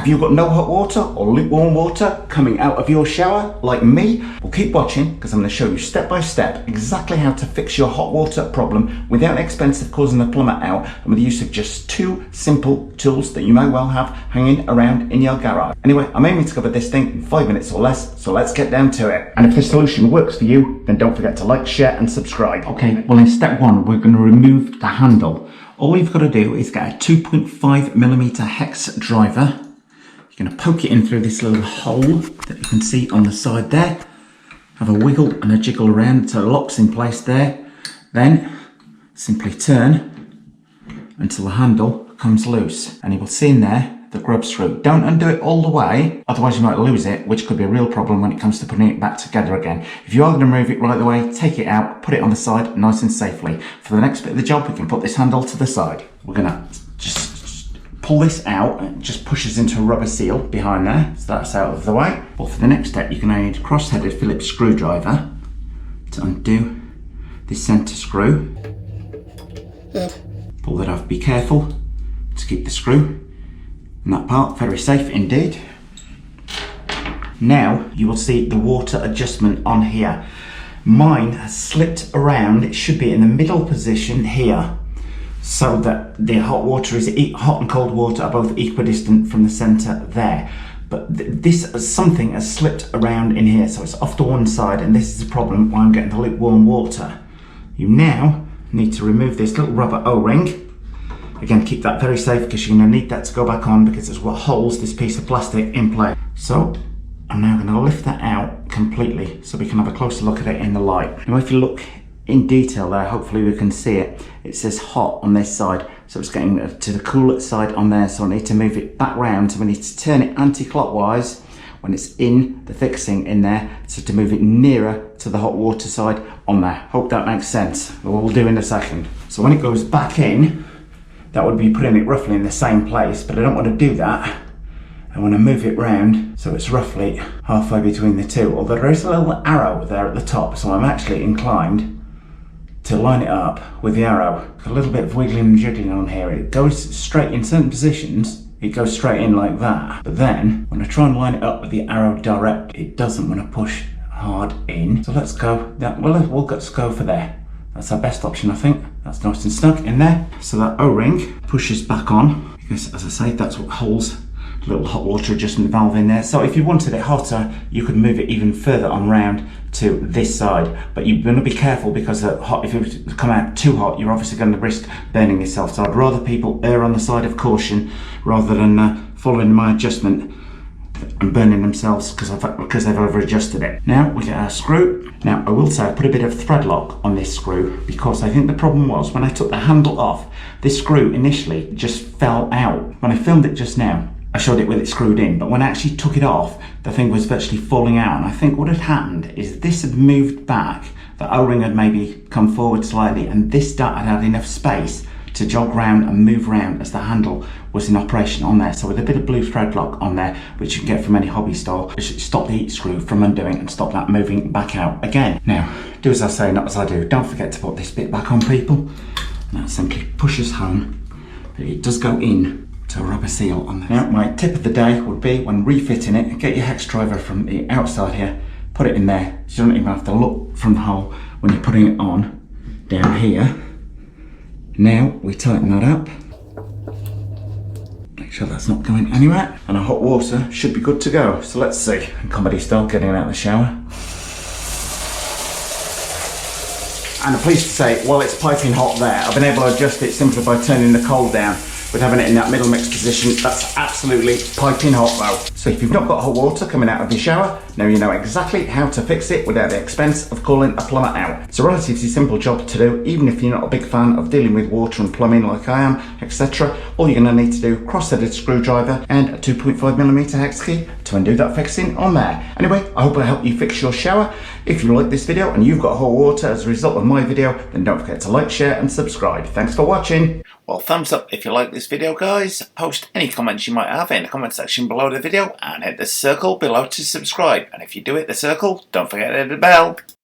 Have you got no hot water or lukewarm water coming out of your shower like me? Well, keep watching because I'm going to show you step by step exactly how to fix your hot water problem without the expense of causing the plumber out and with the use of just 2 simple tools that you may well have hanging around in your garage. Anyway, I'm aiming to cover this thing in 5 minutes or less, so let's get down to it. And if this solution works for you, then don't forget to like, share and subscribe. Okay, well in step 1, we're going to remove the handle. All you've got to do is get a 2.5mm hex driver. You're going to poke it in through this little hole that you can see on the side there. Have a wiggle and a jiggle around so it locks in place there. Then simply turn until the handle comes loose. And you will see in there the grub screw. Don't undo it all the way, otherwise you might lose it, which could be a real problem when it comes to putting it back together again. If you are going to move it right the way, take it out, put it on the side nice and safely. For the next bit of the job, we can put this handle to the side. We're going to just pull this out and it just pushes into a rubber seal behind there, so that's out of the way. But for the next step, you're going to need a cross-headed Phillips screwdriver to undo this centre screw. Pull that off, be careful to keep the screw in that part, very safe indeed. Now you will see the water adjustment on here. Mine has slipped around, it should be in the middle position here, so that the hot water is hot and cold water are both equidistant from the center there. But something has slipped around in here, so it's off to one side, and this is the problem why I'm getting the lukewarm water. You now need to remove this little rubber O-ring. Again, keep that very safe because you're going to need that to go back on because it's what holds this piece of plastic in place. So I'm now going to lift that out completely so we can have a closer look at it in the light. Now if you look in detail there, hopefully we can see it. It says hot on this side, so it's getting to the cooler side on there, so I need to move it back round. So we need to turn it anti-clockwise when it's in the fixing in there, so to move it nearer to the hot water side on there. Hope that makes sense. We'll do in a second. So when it goes back in, that would be putting it roughly in the same place, but I don't want to do that. I want to move it round so it's roughly halfway between the two, although there is a little arrow there at the top, so I'm actually inclined to line it up with the arrow. A little bit of wiggling and jiggling on here. It goes straight in certain positions, it goes straight in like that, but then when I try and line it up with the arrow direct, it doesn't want to push hard in. So let's go, we'll just go for there. That's our best option, I think. That's nice and snug in there. So that O-ring pushes back on, because as I say, that's what holds the little hot water adjustment valve in there. So if you wanted it hotter, you could move it even further on round to this side. But you're going to be careful because if it come out too hot, you're obviously going to risk burning yourself. So I'd rather people err on the side of caution rather than following my adjustment and burning themselves because they've over adjusted it. Now we get our screw. Now I will say I put a bit of thread lock on this screw because I think the problem was when I took the handle off, this screw initially just fell out. When I filmed it just now, I showed it with it screwed in, but when I actually took it off, the thing was virtually falling out. And I think what had happened is this had moved back, the O-ring had maybe come forward slightly, and this dart had had enough space to jog round and move round as the handle was in operation on there. So with a bit of blue thread lock on there, which you can get from any hobby store, it should stop the heat screw from undoing and stop that moving back out again. Now, do as I say, not as I do. Don't forget to put this bit back on, people. And that simply pushes home, but it does go in to a rubber seal on there. Now, my tip of the day would be when refitting it, get your hex driver from the outside here, put it in there, so you don't even have to look from the hole when you're putting it on down here. Now we tighten that up, make sure that's not going anywhere, and our hot water should be good to go. So let's see, comedy style, getting out of the shower. And I'm pleased to say, while it's piping hot there, I've been able to adjust it simply by turning the cold down. With having it in that middle mix position, that's absolutely piping hot though. So if you've not got hot water coming out of your shower, now you know exactly how to fix it without the expense of calling a plumber out. It's a relatively simple job to do, even if you're not a big fan of dealing with water and plumbing like I am, etc. All you're going to need to do, cross-threaded screwdriver and a 2.5mm hex key to undo that fixing on there. Anyway, I hope I helped you fix your shower. If you like this video and you've got hot water as a result of my video, then don't forget to like, share and subscribe. Thanks for watching. Well, thumbs up if you like this video, guys. Post any comments you might have in the comment section below the video and hit the circle below to subscribe. And if you do hit the circle, don't forget to hit the bell.